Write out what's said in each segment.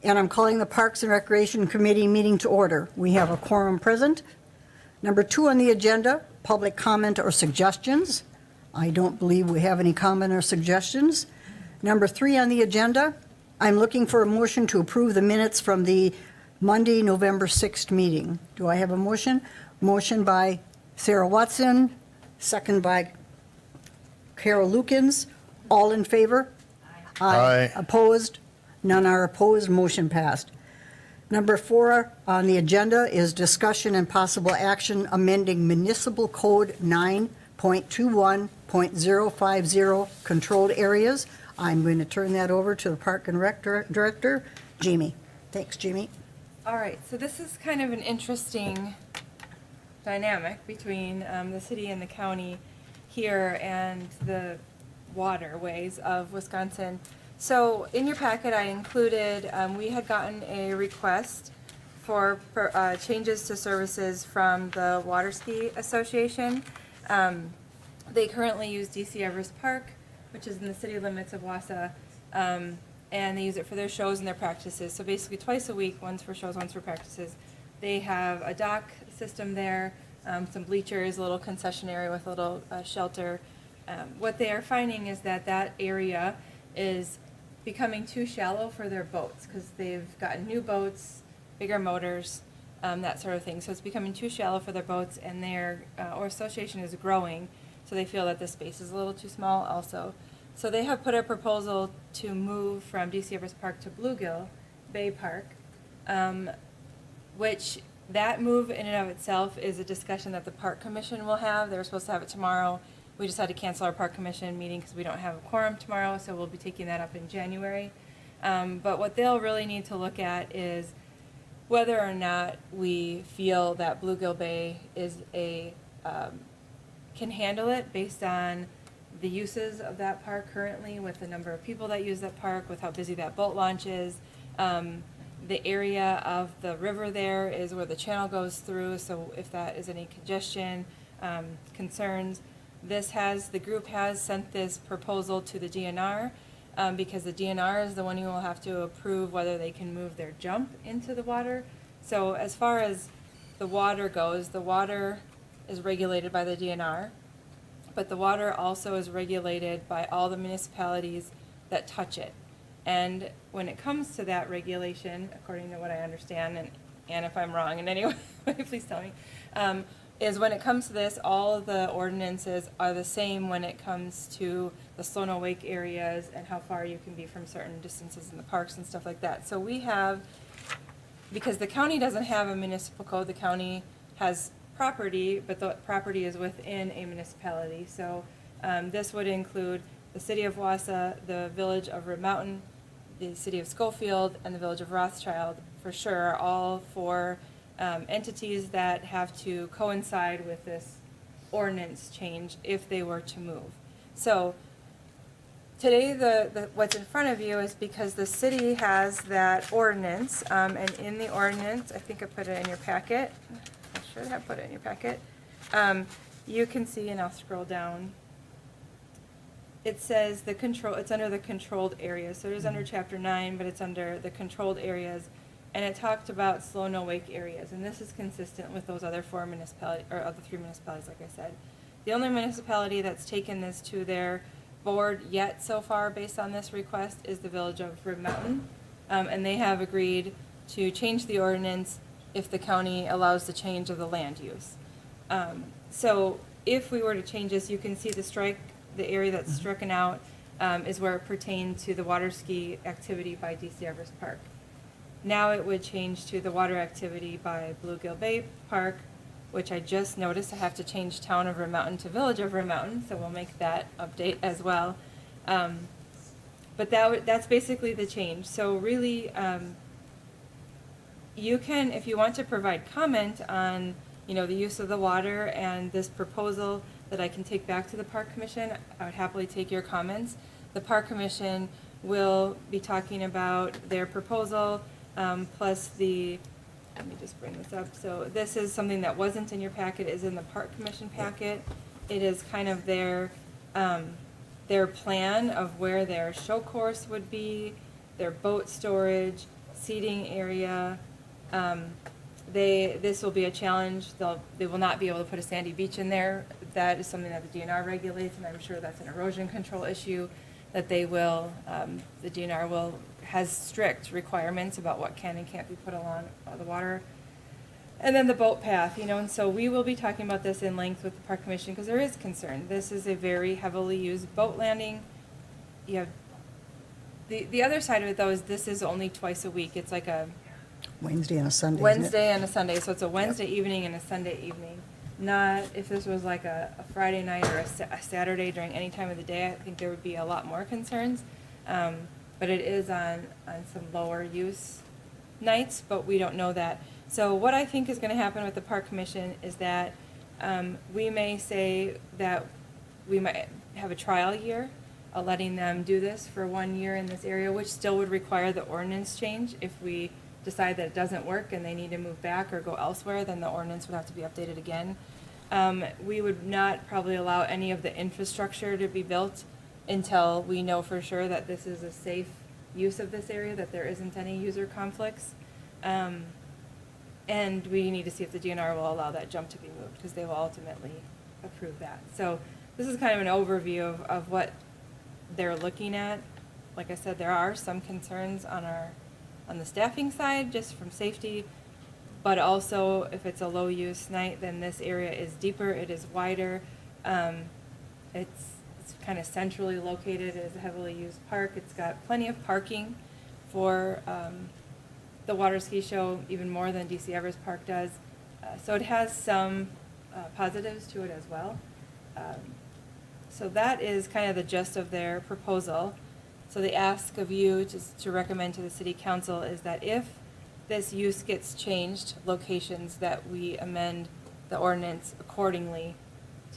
And I'm calling the Parks and Recreation Committee meeting to order. We have a quorum present. Number 2 on the agenda, public comment or suggestions. I don't believe we have any comment or suggestions. Number 3 on the agenda, I'm looking for a motion to approve the minutes from the Monday, November 6th meeting. Do I have a motion? Motion by Sarah Watson, second by Carol Lukens. All in favor? Aye. Opposed? None are opposed. Motion passed. Number 4 on the agenda is discussion and possible action amending Municipal Code 9.21.050 controlled areas. I'm going to turn that over to the Park and Rec Director, Jamie. Thanks, Jamie. All right, so this is kind of an interesting dynamic between the city and the county here and the waterways of Wisconsin. So in your packet, I included, we had gotten a request for changes to services from the Water Ski Association. They currently use DC Everest Park, which is in the city limits of Wausau, and they use it for their shows and their practices. So basically twice a week, once for shows, once for practices. They have a dock system there, some bleachers, a little concession area with a little shelter. What they are finding is that that area is becoming too shallow for their boats because they've gotten new boats, bigger motors, that sort of thing. So it's becoming too shallow for their boats, and their association is growing, so they feel that the space is a little too small also. So they have put a proposal to move from DC Everest Park to Bluegill Bay Park, which that move in and of itself is a discussion that the Park Commission will have. They were supposed to have it tomorrow. We just had to cancel our Park Commission meeting because we don't have a quorum tomorrow, so we'll be taking that up in January. But what they'll really need to look at is whether or not we feel that Bluegill Bay is can handle it based on the uses of that park currently, with the number of people that use that park, with how busy that boat launch is. The area of the river there is where the channel goes through, so if that is any congestion, concerns. The group has sent this proposal to the DNR because the DNR is the one who will have to approve whether they can move their jump into the water. So as far as the water goes, the water is regulated by the DNR, but the water also is regulated by all the municipalities that touch it. And when it comes to that regulation, according to what I understand, and if I'm wrong in any way, please tell me, is when it comes to this, all of the ordinances are the same when it comes to the slow no wake areas and how far you can be from certain distances in the parks and stuff like that. So we have, because the county doesn't have a municipal code, the county has property, but the property is within a municipality. So this would include the city of Wausau, the village of Rib Mountain, the city of Schofield, and the village of Rothschild, for sure, are all four entities that have to coincide with this ordinance change if they were to move. So today what's in front of you is because the city has that ordinance, and in the ordinance, I think I put it in your packet. I should have put it in your packet. You can see, and I'll scroll down. It says it's under the controlled areas. So it is under Chapter 9, but it's under the controlled areas. And it talked about slow no wake areas, and this is consistent with those other four municipalities, or other three municipalities, like I said. The only municipality that's taken this to their board yet so far based on this request is the village of Rib Mountain, and they have agreed to change the ordinance if the county allows the change of the land use. So if we were to change this, you can see the area that's stricken out is where it pertained to the water ski activity by DC Everest Park. Now it would change to the water activity by Bluegill Bay Park, which I just noticed I have to change town of Rib Mountain to village of Rib Mountain, so we'll make that update as well. But that's basically the change. So really, you can, if you want to provide comment on, the use of the water and this proposal that I can take back to the Park Commission, I would happily take your comments. The Park Commission will be talking about their proposal, plus let me just bring this up. So this is something that wasn't in your packet, is in the Park Commission packet. It is kind of their plan of where their show course would be, their boat storage, seating area, this will be a challenge. They will not be able to put a sandy beach in there. That is something that the DNR regulates, and I'm sure that's an erosion control issue that they will, the DNR has strict requirements about what can and can't be put along the water. And then the boat path, and so we will be talking about this in length with the Park Commission because there is concern. This is a very heavily used boat landing. You have, the other side of it though is this is only twice a week. It's like a Wednesday and a Sunday, isn't it? Wednesday and a Sunday, so it's a Wednesday evening and a Sunday evening. Not if this was like a Friday night or a Saturday during any time of the day, I think there would be a lot more concerns. But it is on some lower use nights, but we don't know that. So what I think is going to happen with the Park Commission is that we may say that we might have a trial year, letting them do this for 1 year in this area, which still would require the ordinance change. If we decide that it doesn't work and they need to move back or go elsewhere, then the ordinance would have to be updated again. We would not probably allow any of the infrastructure to be built until we know for sure that this is a safe use of this area, that there isn't any user conflicts. And we need to see if the DNR will allow that jump to be moved, because they will ultimately approve that. So this is kind of an overview of what they're looking at. Like I said, there are some concerns on the staffing side, just from safety, but also if it's a low use night, then this area is deeper, it is wider. It's kind of centrally located, it is a heavily used park. It's got plenty of parking for the water ski show, even more than DC Evers Park does. So it has some positives to it as well. So that is kind of the gist of their proposal. So the ask of you to recommend to the City Council is that if this use gets changed, locations, that we amend the ordinance accordingly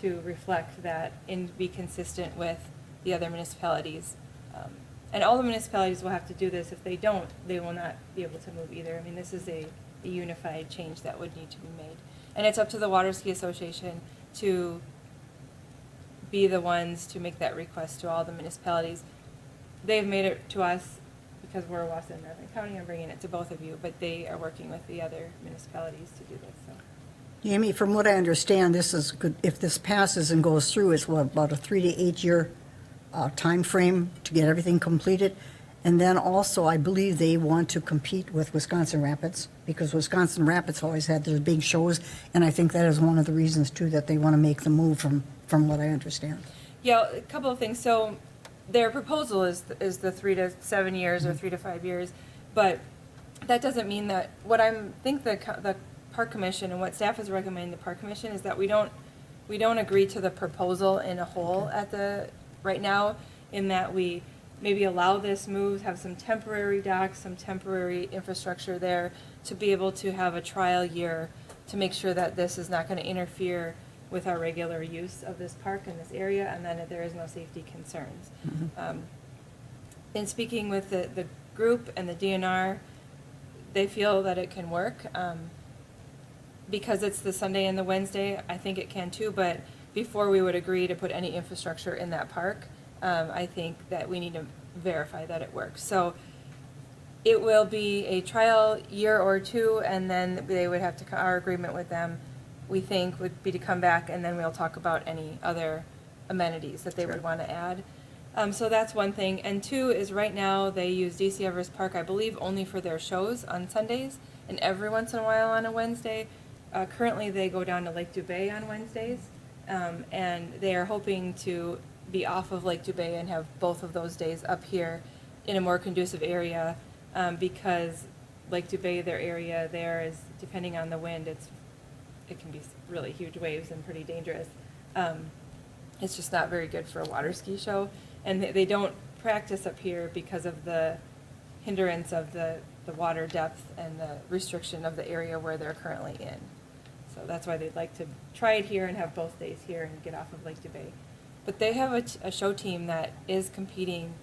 to reflect that and be consistent with the other municipalities. And all the municipalities will have to do this. If they don't, they will not be able to move either. I mean, this is a unified change that would need to be made. And it's up to the Water Ski Association to be the ones to make that request to all the municipalities. They've made it to us because we're Wausau and Northern County. I'm bringing it to both of you, but they are working with the other municipalities to do this. So. Jamie, from what I understand, this is good. If this passes and goes through, it's what, about a 3 to 8 year time frame to get everything completed. And then also, I believe they want to compete with Wisconsin Rapids, because Wisconsin Rapids always had their big shows, and I think that is one of the reasons too that they want to make the move, from what I understand. Yeah, a couple of things. So their proposal is the 3 to 7 years or 3 to 5 years, but that doesn't mean that what I think the Park Commission and what staff is recommending the Park Commission is that we don't agree to the proposal in a whole right now, in that we maybe allow this move, have some temporary docks, some temporary infrastructure there to be able to have a trial year to make sure that this is not going to interfere with our regular use of this park in this area, and then there is no safety concerns. Mm-hmm. In speaking with the group and the DNR, they feel that it can work. Because it's the Sunday and the Wednesday, I think it can too, but before we would agree to put any infrastructure in that park, I think that we need to verify that it works. So it will be a trial year or two, and then they would have to, our agreement with them, we think, would be to come back, and then we'll talk about any other amenities that they would want to add. So that's one thing. And two is right now they use DC Evers Park, I believe, only for their shows on Sundays, and every once in a while on a Wednesday. Currently they go down to Lake Dubay on Wednesdays, and they are hoping to be off of Lake Dubay and have both of those days up here in a more conducive area, because Lake Dubay, their area there is, depending on the wind, it can be really huge waves and pretty dangerous. It's just not very good for a water ski show, and they don't practice up here because of the hindrance of the water depth and the restriction of the area where they're currently in. So that's why they'd like to try it here and have both days here and get off of Lake Dubay. But they have a show team that is competing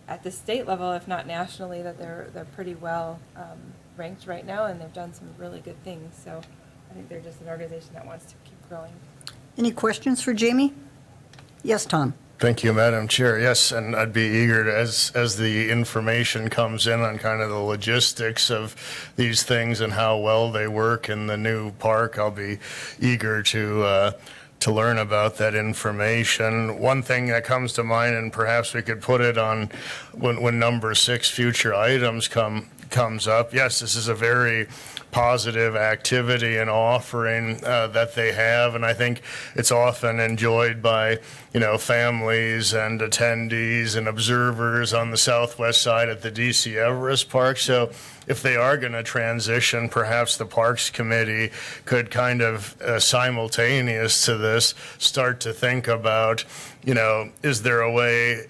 at the state level, if not nationally, that they're pretty well ranked right now, and they've done some really good things. So I think they're just an organization that wants to keep growing. Any questions for Jamie? Yes, Tom? Thank you, Madam Chair. Yes, and I'd be eager to, as the information comes in on kind of the logistics of these things and how well they work in the new park, I'll be eager to learn about that information. One thing that comes to mind, and perhaps we could put it on when number 6, future items comes up. Yes, this is a very positive activity and offering that they have, and I think it's often enjoyed by, families and attendees and observers on the southwest side at the DC Everest Park. So if they are going to transition, perhaps the Parks Committee could kind of simultaneous to this start to think about, is there a way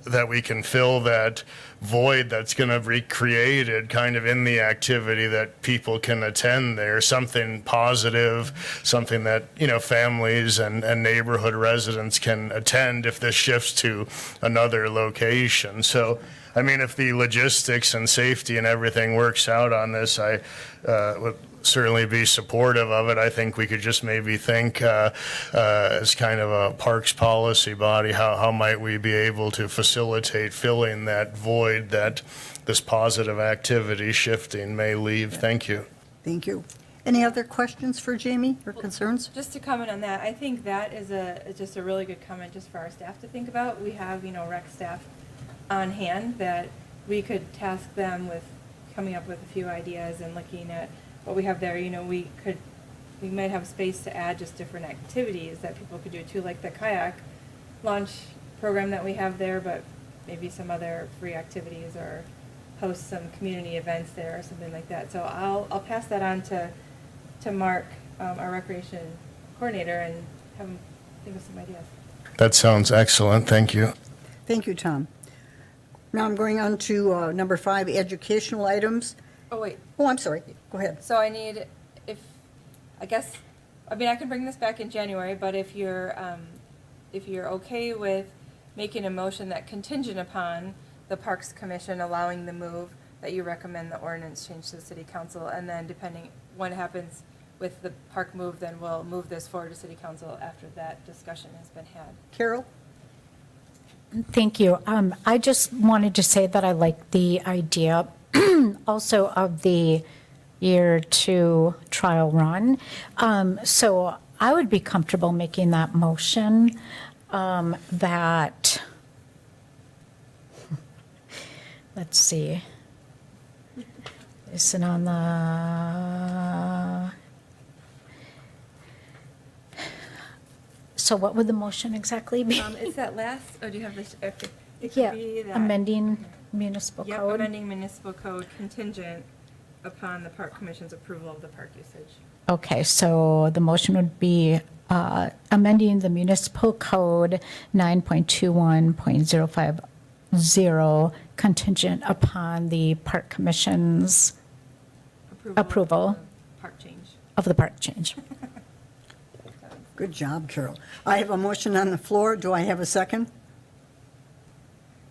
that we can fill that void that's going to be created kind of in the activity that people can attend there, something positive, something that, families and neighborhood residents can attend if this shifts to another location. So, I mean, if the logistics and safety and everything works out on this, I would certainly be supportive of it. I think we could just maybe think as kind of a parks policy body, how might we be able to facilitate filling that void that this positive activity shifting may leave. Thank you. Thank you. Any other questions for Jamie or concerns? Just to comment on that, I think that is just a really good comment just for our staff to think about. We have, rec staff on hand that we could task them with coming up with a few ideas and looking at what we have there. We might have space to add just different activities that people could do too, like the kayak launch program that we have there, but maybe some other free activities or host some community events there or something like that. So I'll pass that on to Mark, our recreation coordinator, and have him think of some ideas. That sounds excellent. Thank you. Thank you, Tom. Now I'm going on to number 5, educational items. Oh, wait. Oh, I'm sorry. Go ahead. So I need, I can bring this back in January, but if you're okay with making a motion that contingent upon the Parks Commission allowing the move, that you recommend the ordinance change to the city council, and then depending what happens with the park move, then we'll move this forward to city council after that discussion has been had. Carol? Thank you. I just wanted to say that I like the idea also of the year 2 trial run. So I would be comfortable making that motion that, let's see, is it on the, so what would the motion exactly be? It's that last, do you have this? Okay. It could Yeah, be that. amending municipal Yep, code. amending municipal code contingent upon the park commission's approval of the park usage. Okay, so the motion would be amending the municipal code 9.21.050 contingent upon the park commission's approval of the Park change. of the park change. Good job, Carol. I have a motion on the floor. Do I have a second?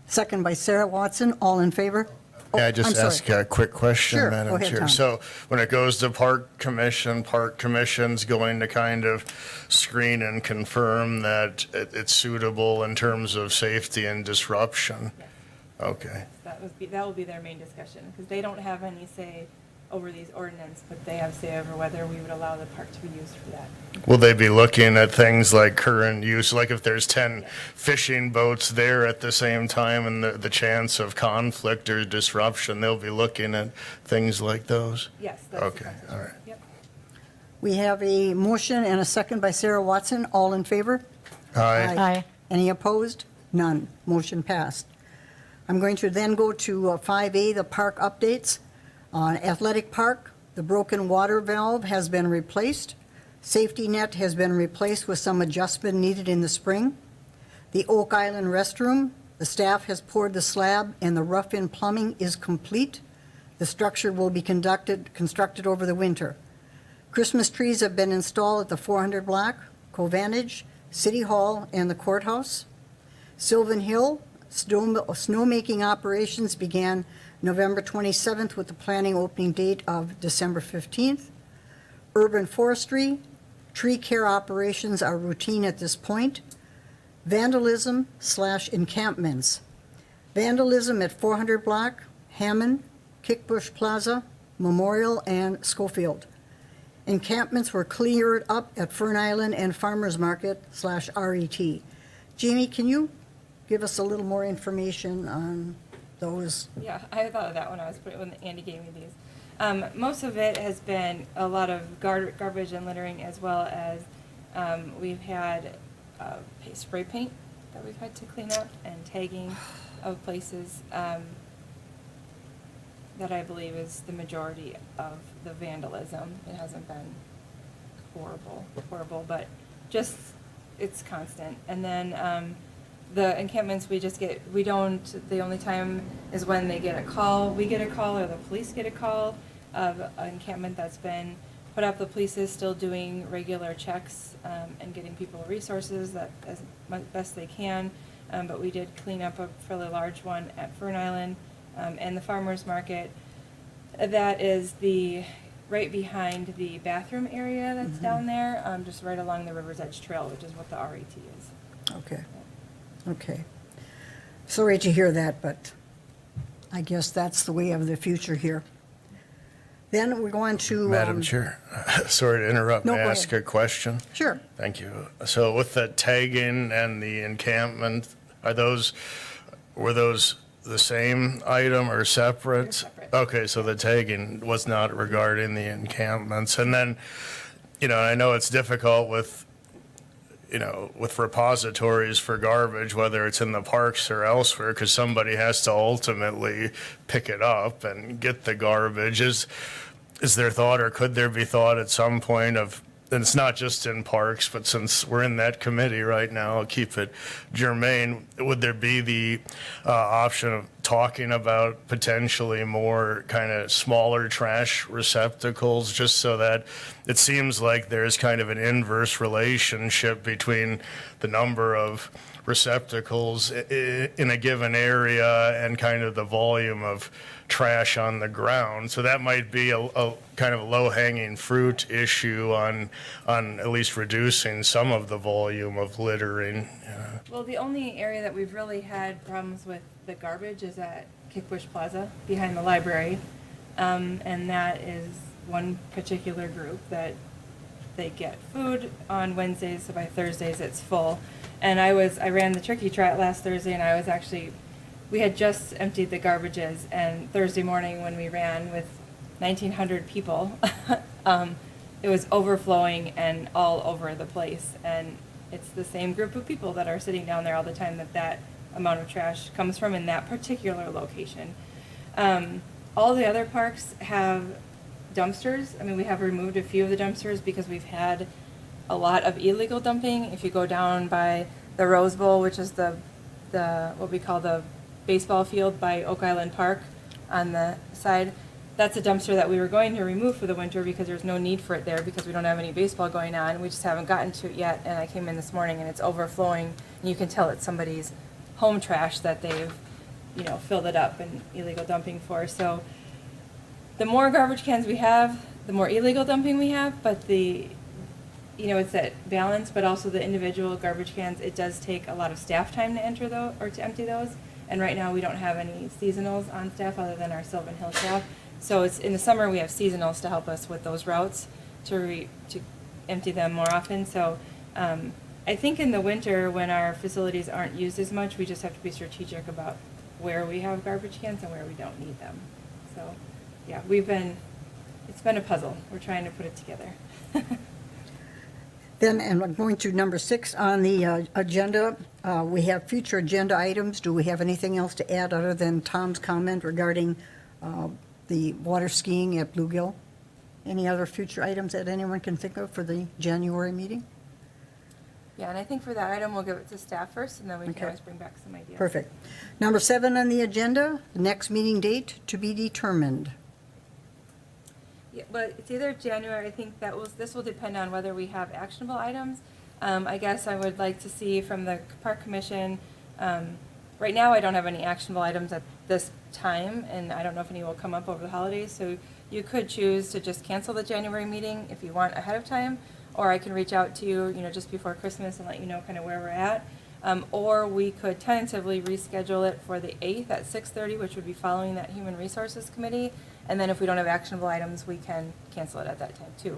Second by Sarah Watson. All in favor? May I I'm just sorry. ask a quick question, Sure, go Madam ahead, Chair? Tom. So when it goes to Park Commission's going to kind of screen and confirm that it's suitable in terms of safety and disruption? Yes. Okay. That will be their main discussion, because they don't have any say over these ordinance, but they have say over whether we would allow the park to be used for that. Will they be looking at things like current use, like if there's 10 fishing boats there at the same time and the chance of conflict or disruption, they'll be looking at things like those? Yes. That's the Okay, concept. all right. Yep. We have a motion and a second by Sarah Watson. All in favor? Aye. Aye. Any opposed? None. Motion passed. I'm going to then go to 5A, the park updates. On Athletic Park, the broken water valve has been replaced. Safety net has been replaced with some adjustment needed in the spring. The Oak Island restroom, the staff has poured the slab and the rough-in plumbing is complete. The structure will be constructed over the winter. Christmas trees have been installed at the 400 block, Covantage, City Hall, and the courthouse. Sylvan Hill, snowmaking operations began November 27th with the planning opening date of December 15th. Urban forestry, tree care operations are routine at this point. Vandalism/encampments. Vandalism at 400 Block, Hammond, Kickbush Plaza, Memorial, and Schofield. Encampments were cleared up at Fern Island and Farmers Market/RET. Jamie, can you give us a little more information on those? Yeah, I thought of that when Andy gave me these. Most of it has been a lot of garbage and littering, as well as we've had spray paint that we've had to clean up, and tagging of places that I believe is the majority of the vandalism. It hasn't been horrible, but just, it's constant. And then the encampments, the only time is when they get a call, we get a call, or the police get a call of an encampment that's been put up. The police is still doing regular checks and getting people resources that as best they can. But we did clean up a fairly large one at Fern Island and the Farmers Market. That is right behind the bathroom area that's down there, just right along the River's Edge Trail, which is what the RET is. Okay. Sorry to hear that, but I guess that's the way of the future here. Then we're going to... Madam Chair, sorry to interrupt. No, May I go ask ahead. a question? Sure. Thank you. So with the tagging and the encampment, were those the same item or separate? They're separate. Okay, so the tagging was not regarding the encampments. And then, I know it's difficult with repositories for garbage, whether it's in the parks or elsewhere, because somebody has to ultimately pick it up and get the garbage. Is there thought, or could there be thought at some point of, and it's not just in parks, but since we're in that committee right now, I'll keep it germane, would there be the option of talking about potentially more kind of smaller trash receptacles, just so that it seems like there's kind of an inverse relationship between the number of receptacles in a given area and kind of the volume of trash on the ground. So that might be a kind of a low-hanging fruit issue on at least reducing some of the volume of littering. Well, the only area that we've really had problems with the garbage is at Kickbush Plaza behind the library. And that is one particular group that they get food on Wednesdays, so by Thursdays it's full. And I ran the turkey trot last Thursday, and we had just emptied the garbages, and Thursday morning when we ran with 1,900 people, it was overflowing and all over the place. And it's the same group of people that are sitting down there all the time that amount of trash comes from in that particular location. All the other parks have dumpsters. I mean, we have removed a few of the dumpsters because we've had a lot of illegal dumping. If you go down by the Rose Bowl, which is the what we call the baseball field by Oak Island Park on the side, that's a dumpster that we were going to remove for the winter because there's no need for it there because we don't have any baseball going on. We just haven't gotten to it yet, and I came in this morning and it's overflowing, and you can tell it's somebody's home trash that they've filled it up and illegal dumping for. So the more garbage cans we have, the more illegal dumping we have, but it's that balance, but also the individual garbage cans, it does take a lot of staff time to enter those or to empty those. And right now we don't have any seasonals on staff other than our Sylvan Hill staff. So it's in the summer we have seasonals to help us with those routes to empty them more often. So I think in the winter when our facilities aren't used as much, we just have to be strategic about where we have garbage cans and where we don't need them. So yeah, it's been a puzzle. We're trying to put it together. Then, and I'm going to number 6 on the agenda. We have future agenda items. Do we have anything else to add other than Tom's comment regarding the water skiing at Bluegill? Any other future items that anyone can think of for the January meeting? Yeah, and I think for that item, we'll give it to staff first, and then we Okay. can always bring back some ideas. Perfect. Number 7 on the agenda, the next meeting date to be determined. Yeah, but it's either January, I think this will depend on whether we have actionable items. I guess I would like to see from the Park Commission, right now I don't have any actionable items at this time, and I don't know if any will come up over the holidays, so you could choose to just cancel the January meeting if you want ahead of time, or I can reach out to you, just before Christmas and let you know kind of where we're at. Or we could tentatively reschedule it for the 8th at 6:30, which would be following that Human Resources Committee. And then if we don't have actionable items, we can cancel it at that time too.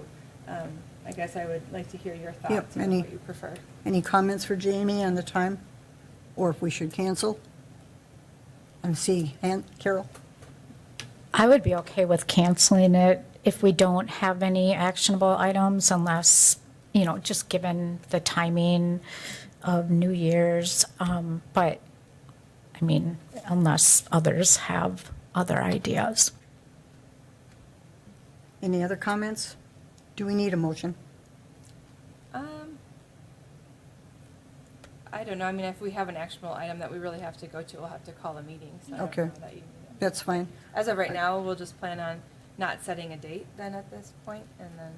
I guess I would like to hear your thoughts on what you prefer. Any comments for Jamie on the time? Or if we should cancel? And see, Carol? I would be okay with canceling it if we don't have any actionable items unless, just given the timing of New Year's. But, I mean, unless others have other ideas. Any other comments? Do we need a motion? I don't know. I mean, if we have an actionable item that we really have to go to, we'll have to call a meeting. So I don't Okay. know that you need it. That's fine. As of right now, we'll just plan on not setting a date then at this point, and then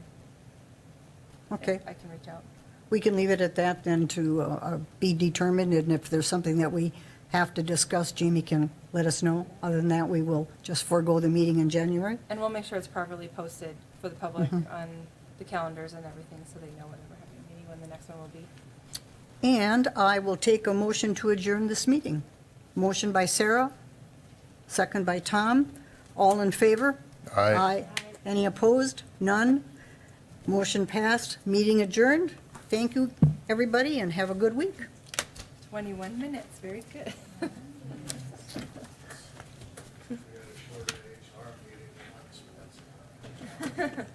Okay. I can reach out. We can leave it at that then to be determined, and if there's something that we have to discuss, Jamie can let us know. Other than that, we will just forego the meeting in January. And we'll make sure it's properly posted for the public on the calendars and everything, so they know when we're having a meeting, when the next one will be. And I will take a motion to adjourn this meeting. Motion by Sarah, second by Tom. All in favor? Aye. Any opposed? None? Motion passed. Meeting adjourned. Thank you, everybody, and have a good week. 21 minutes, very good. We had a shorter HR meeting than once.